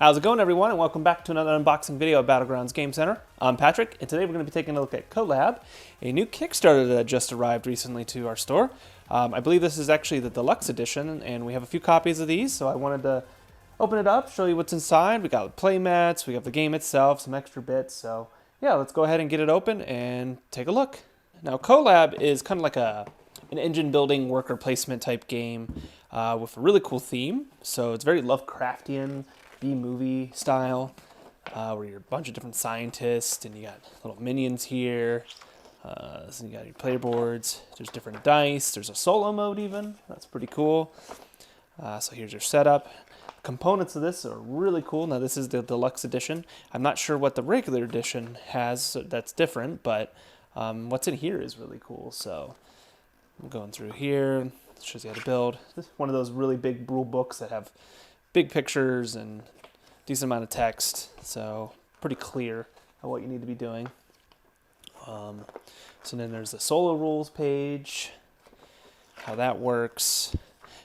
How's it going, everyone, and welcome back to another unboxing video of Battlegrounds Game Center. I'm Patrick, and today we're going to be taking a look at Colab, a new Kickstarter that just arrived recently to our store. I believe this is actually the Deluxe Edition, and we have a few copies of these, so I wanted to open it up, show you what's inside. We got play mats, we have the game itself, some extra bits, so yeah, let's go ahead and get it open and take a look. Now, Colab is kind of like an engine building worker placement type game with a really cool theme, so it's very Lovecraftian, B-movie style, where you're a bunch of different scientists and you got little minions here. So you got your player boards. There's different dice. There's a solo mode even. That's pretty cool. So here's your setup. Components of this are really cool. Now this is the deluxe edition. I'm not sure what the regular edition has that's different, but what's in here is really cool. So I'm going through here. It shows you how to build. This is one of those really big rule books that have big pictures and decent amount of text, so pretty clear on what you need to be doing. So then there's the solo rules page, how that works.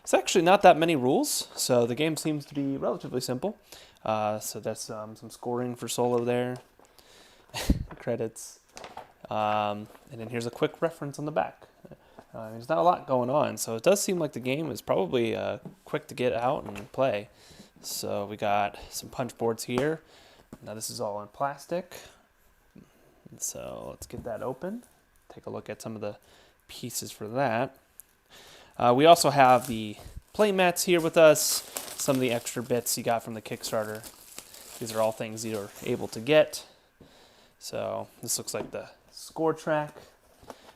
It's actually not that many rules, so the game seems to be relatively simple. So that's some scoring for solo there, credits, and then here's a quick reference on the back. There's not a lot going on, so it does seem like the game is probably quick to get out and play. So we got some punch boards here. Now this is all in plastic. So let's get that open. Take a look at some of the pieces for that. We also have the play mats here with us. Some of the extra bits you got from the Kickstarter. These are all things you're able to get. So this looks like the score track.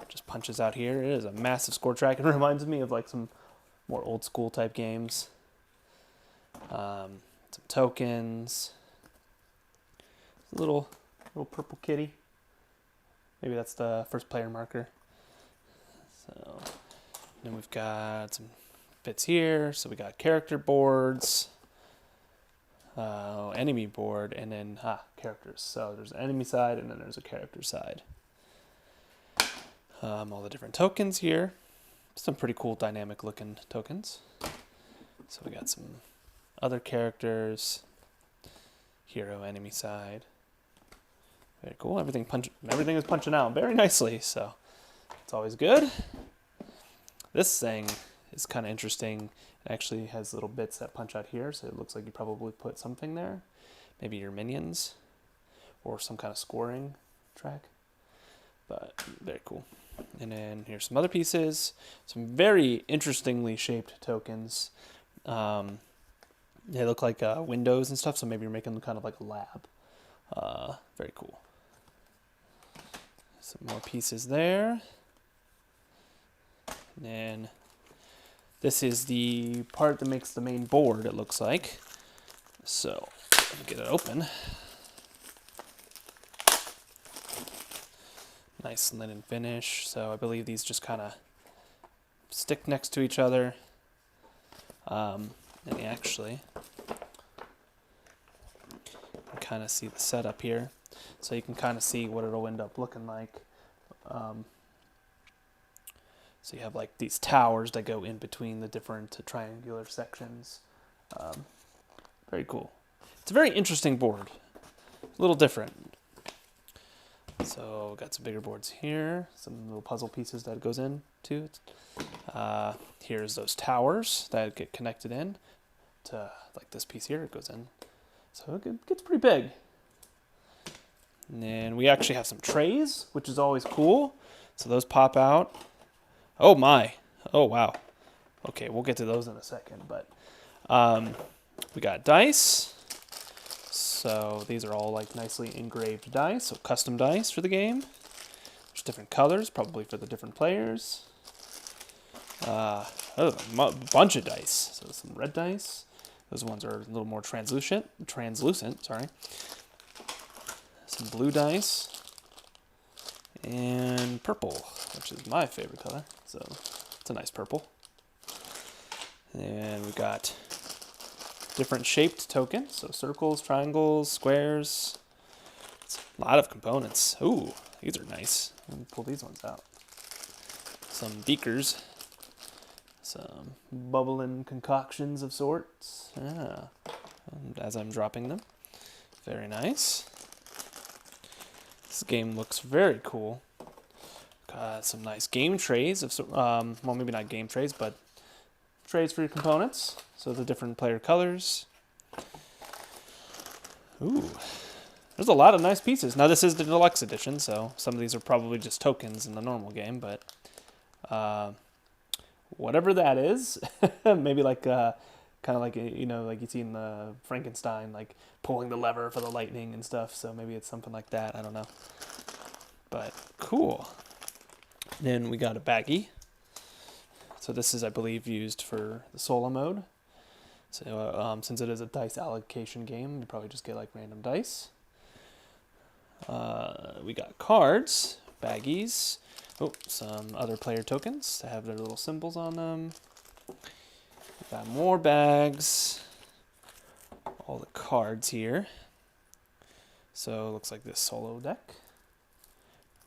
Just punches out here. It is a massive score track. It reminds me of like some more old school type games. Some tokens. A little purple kitty. Maybe that's the first player marker. So then we've got some bits here. So we got character boards, enemy board, and then characters. So there's an enemy side and then there's a character side. All the different tokens here. Some pretty cool dynamic looking tokens. So we got some other characters. Hero, enemy side. Very cool. Everything is punching out very nicely, so it's always good. This thing is kind of interesting. It actually has little bits that punch out here, so it looks like you probably put something there. Maybe your minions or some kind of scoring track. But very cool. And then here's some other pieces. Some very interestingly shaped tokens. They look like windows and stuff, so maybe you're making them kind of like a lab. Very cool. Some more pieces there. And then this is the part that makes the main board, it looks like. So, let me get it open. Nice linen finish. So I believe these just kind of stick next to each other. And actually, you can kind of see the setup here. So you can kind of see what it'll end up looking like. So you have like these towers that go in between the different triangular sections. Very cool. It's a very interesting board. A little different. So got some bigger boards here, some little puzzle pieces that goes into it. Here's those towers that get connected in to like this piece here. It goes in, so it gets pretty big. And then we actually have some trays, which is always cool. So those pop out. Oh my! Oh wow! Okay, we'll get to those in a second. But we got dice. So these are all like nicely engraved dice, so custom dice for the game. There's different colors, probably for the different players. A bunch of dice. So some red dice. Those ones are a little more translucent. Sorry. Some blue dice. And purple, which is my favorite color. So it's a nice purple. And we got different shaped tokens, so circles, triangles, squares. It's a lot of components. Ooh, these are nice. Let me pull these ones out. Some beakers, some bubbling concoctions of sorts. as I'm dropping them. Very nice. This game looks very cool. Got some nice game trays of well, maybe not game trays, but trays for your components. So the different player colors. Ooh, there's a lot of nice pieces. Now this is the deluxe edition, so some of these are probably just tokens in the normal game, but whatever that is, maybe like kind of like, you know, like you see in the Frankenstein, like pulling the lever for the lightning and stuff. So maybe it's something like that. I don't know, but cool. Then we got a baggie. So this is, I believe, used for the solo mode. So since it is a dice allocation game, you probably just get like random dice. We got cards, baggies, some other player tokens to have their little symbols on them. We got more bags, all the cards here. So it looks like this solo deck.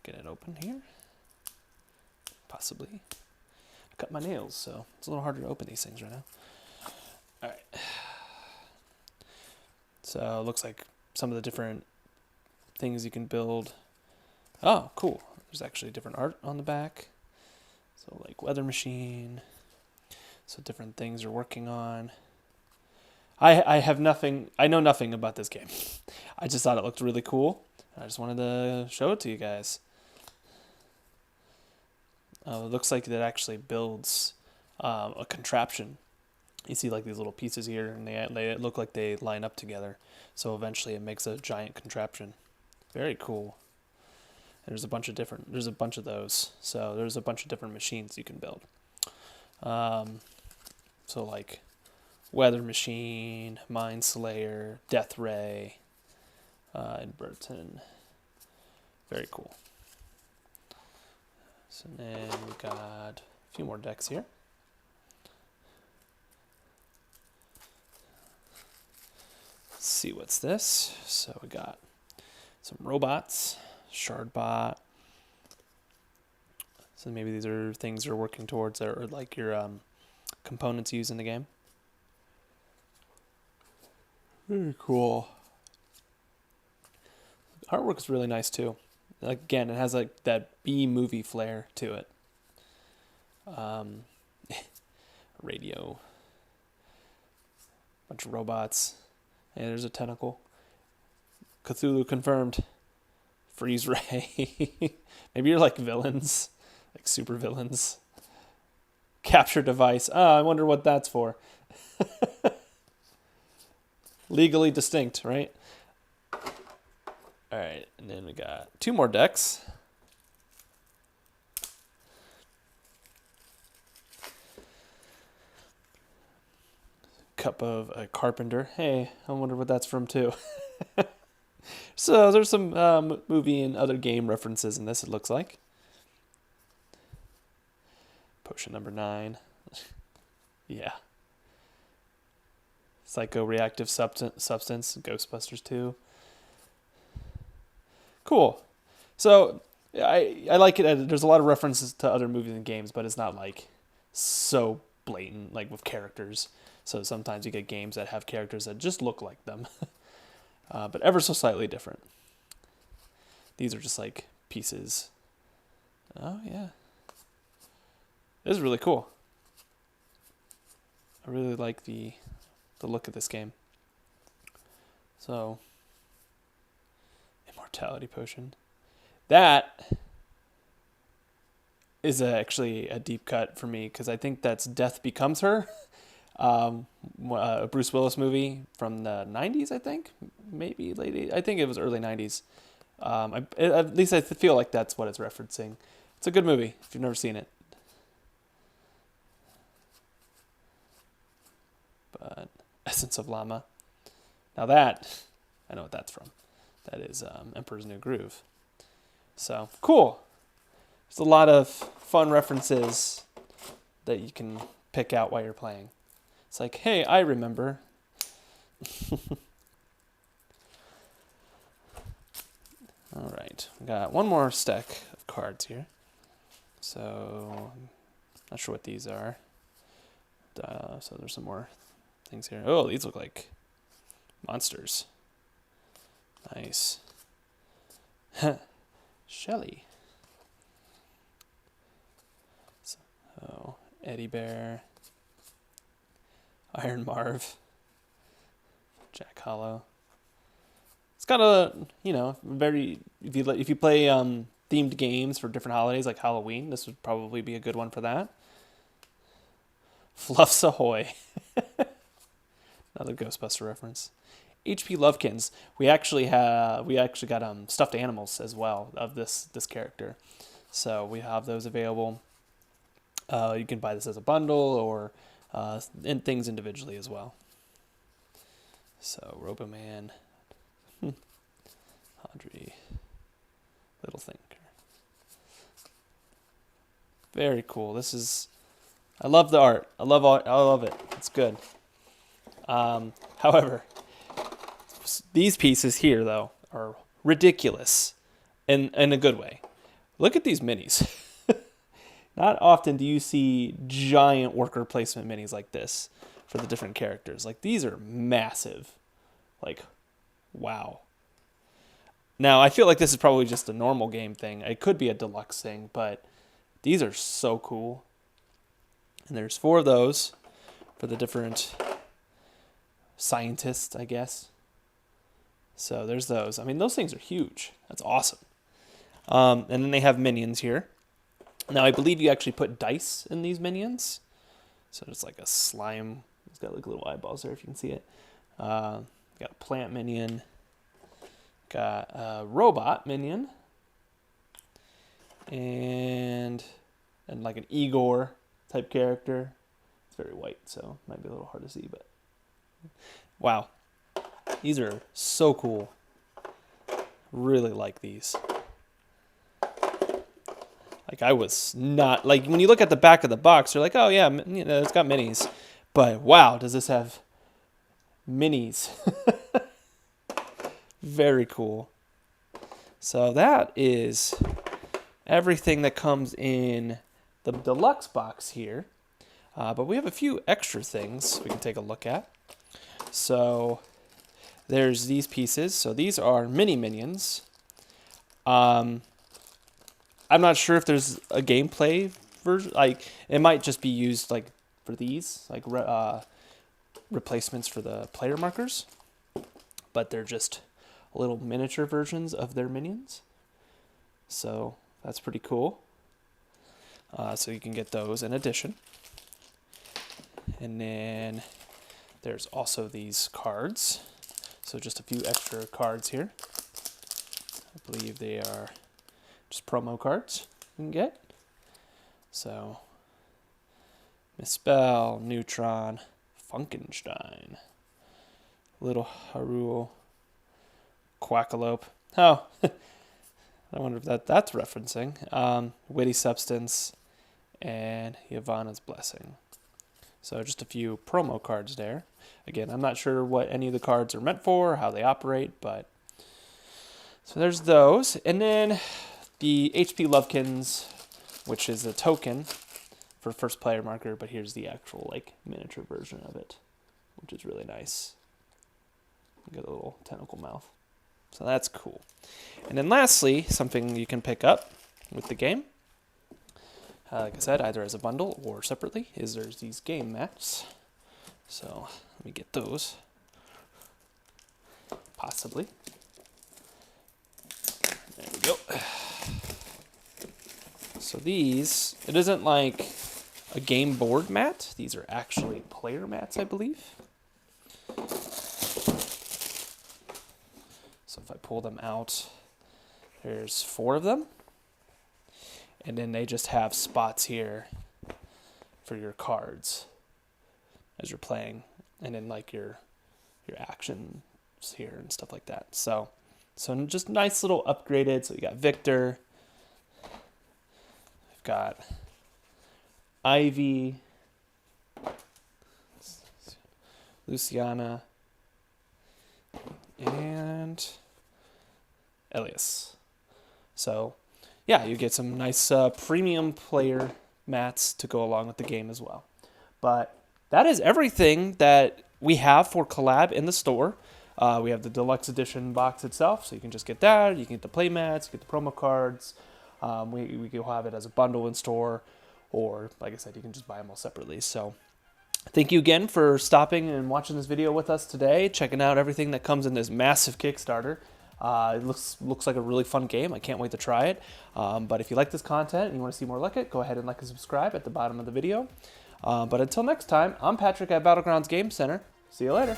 Get it open here. Possibly. I cut my nails, so it's a little harder to open these things right now. All right. So it looks like some of the different things you can build. Oh, cool. There's actually different art on the back. So like weather machine. So different things you're working on. I have nothing, I know nothing about this game. I just thought it looked really cool. I just wanted to show it to you guys. It looks like it actually builds a contraption. You see like these little pieces here, and they look like they line up together. So eventually it makes a giant contraption. Very cool. And there's a bunch of those. So there's a bunch of different machines you can build. So like weather machine, mine slayer, death ray, and Burton. Very cool. So then we got a few more decks here. Let's see what's this. So we got some robots, Shardbot. So maybe these are things you're working towards, or like your components used in the game. Very cool. Artwork is really nice too. Like, again, it has like that B-movie flair to it. Radio. Bunch of robots. And there's a tentacle. Cthulhu confirmed. Freeze ray. Maybe you're like villains. Like super villains. Capture device. I wonder what that's for. Legally distinct, right? All right, and then we got two more decks. Cup of a Carpenter. Hey, I wonder what that's from too. So there's some movie and other game references in this, it looks like. Potion number 9. Yeah. Psychoreactive substance, Ghostbusters 2. Cool. So I like it. There's a lot of references to other movies and games, but it's not like so blatant, like with characters. So sometimes you get games that have characters that just look like them, but ever so slightly different. These are just like pieces. Oh yeah, this is really cool. I really like the look of this game. So, Immortality Potion. That is actually a deep cut for me, because I think that's Death Becomes Her. A Bruce Willis movie from the 90s, I think. Maybe late, I think it was early 90s. At least I feel like that's what it's referencing. It's a good movie if you've never seen it. But Essence of Llama. Now that, I know what that's from. That is Emperor's New Groove. So, cool. There's a lot of fun references that you can pick out while you're playing. It's like, hey, I remember. All right, we got one more stack of cards here. So, not sure what these are. So there's some more things here. Oh, these look like Monsters. Nice. Shelly. So, Eddie Bear. Iron Marv. Jack Hollow. It's got a, very, if you play themed games for different holidays like Halloween, this would probably be a good one for that. Fluffs Ahoy. Another Ghostbuster reference. HP Lovekins. We actually got stuffed animals as well of this character. So we have those available. You can buy this as a bundle or in things individually as well. So Roboman, Audrey, Little Thinker. Very cool. I love the art. I love it. It's good. However, these pieces here though are ridiculous in a good way. Look at these minis. Not often do you see giant worker placement minis like this for the different characters. Like, these are massive. Like, wow. Now, I feel like this is probably just a normal game thing. It could be a deluxe thing, but these are so cool. And there's 4 of those for the different scientists, I guess. So there's those. I mean, those things are huge. That's awesome. And then they have minions here. Now, I believe you actually put dice in these minions. So it's like a slime. It's got like little eyeballs there if you can see it. Got a plant minion. Got a robot minion. And like an Igor type character. It's very white, so it might be a little hard to see, but wow. These are so cool. Really like these. Like, I was not, like, when you look at the back of the box, you're like, oh yeah, it's got minis. But wow, does this have minis? Very cool. So that is everything that comes in the deluxe box here. But we have a few extra things we can take a look at. So there's these pieces. So these are mini minions. I'm not sure if there's a gameplay version. Like, it might just be used like for these, like replacements for the player markers. But they're just little miniature versions of their minions. So that's pretty cool. So you can get those in addition. And then there's also these cards. So just a few extra cards here. I believe they are just promo cards you can get. So Misspell, Neutron, Funkenstein, Little Haruo, Quackalope. Oh, I wonder if that's referencing. Witty Substance, and Yavanna's Blessing. So just a few promo cards there. Again, I'm not sure what any of the cards are meant for, how they operate, but so there's those. And then the HP Lovekins, which is a token for first player marker, but here's the actual like miniature version of it, which is really nice. You got a little tentacle mouth. So that's cool. And then lastly, something you can pick up with the game, like I said, either as a bundle or separately, is there's these game mats. So let me get those. Possibly. There we go. So these, it isn't like a game board mat. These are actually player mats, I believe. So if I pull them out, there's 4 of them. And then they just have spots here for your cards as you're playing. And then like your actions here and stuff like that. So just nice little upgraded. So you got Victor. We've got Ivy. Luciana. And Elias. So yeah, you get some nice premium player mats to go along with the game as well. But that is everything that we have for Colab in the store. We have the Deluxe Edition box itself, so you can just get that. You can get the play mats, you get the promo cards. We can have it as a bundle in store, or like I said, you can just buy them all separately. So thank you again for stopping and watching this video with us today, checking out everything that comes in this massive Kickstarter. It looks like a really fun game. I can't wait to try it. But if you like this content and you want to see more like it, go ahead and like and subscribe at the bottom of the video. But until next time, I'm Patrick at Battlegrounds Game Center. See you later.